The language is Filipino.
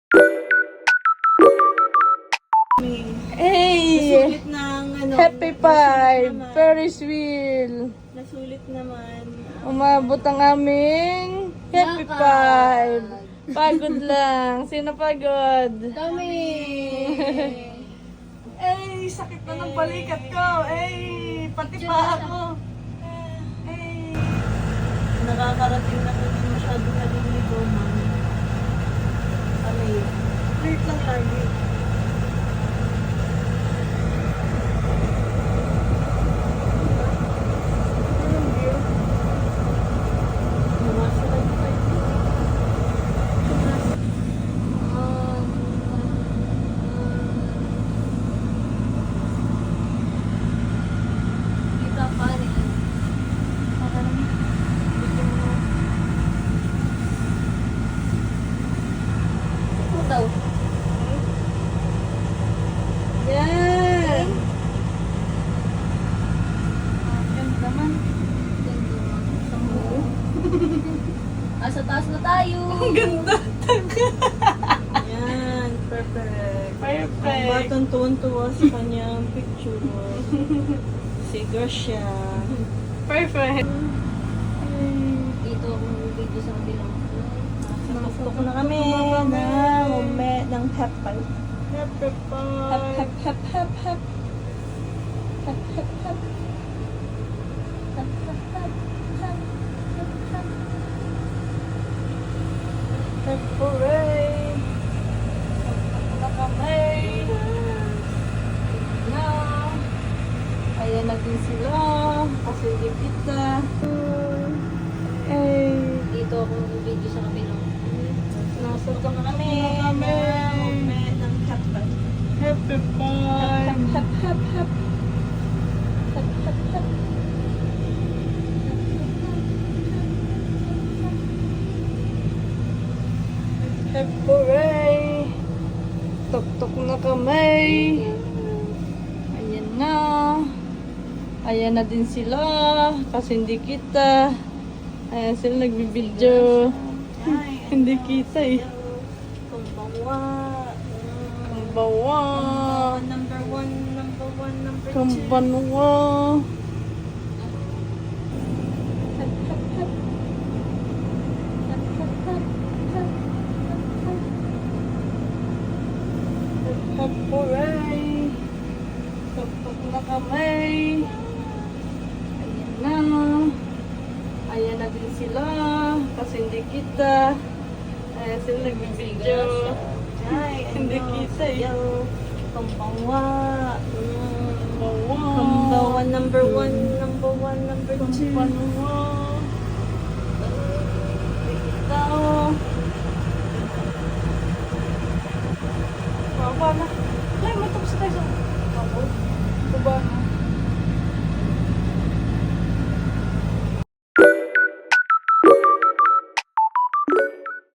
Hey! Nasulit ng ano. Happy Five! Ferris wheel! Nasulit naman. Umabot ang aming Happy Five! Pagod lang. Sino pagod? Kami! Ay, sakit na ng balikat ko. Ay, pati pa ako. Ay. Nakakarating na kung masyadong naliligo, mami. Kami. Flirt lang lagi. Yan! Yan naman. Asa taas na tayo. Ang ganda. Yan, perfect. Ang Perfect. batang tuwan-tuwa sa kanyang picture. Si Gracia. Perfect. Dito akong video sa kabilang. Nakapok na kami na moment ng hepal. Happy Hep, Five! hep, hep, hep, hep. Hep, hep, hep. Hep, hep, hep. Hep, hep, hep. Hep hooray! Na kami! Na! Ayan na din sila. Kasi hindi kita. Ay! Dito akong video sa kabilang. Nasa Nakapok na kami na moment ng hepal. Happy Five! Hep, hep, hep. Hep, hep, hep. Hep hooray! Tok-tok na kami! Ayan na! Ayan na din sila. Kasi hindi kita. Ayan sila nagbibideo. Hindi kita eh. Kumbawa. Ang bawa. Number one, number one, number two. Kambanwa. Hep, hep, hep. Hep, hep, hep. Hep, hep, hep. Hep hooray! Tok-tok na kami! Ayan na! Ayan na din sila! Kasi hindi kita! Ayan sila nagbibideo! Ay, Hindi ano, kita eh. sayaw. Kumbawa. Bawa! Kumbawa, number one, number one, number two. Kambanwa!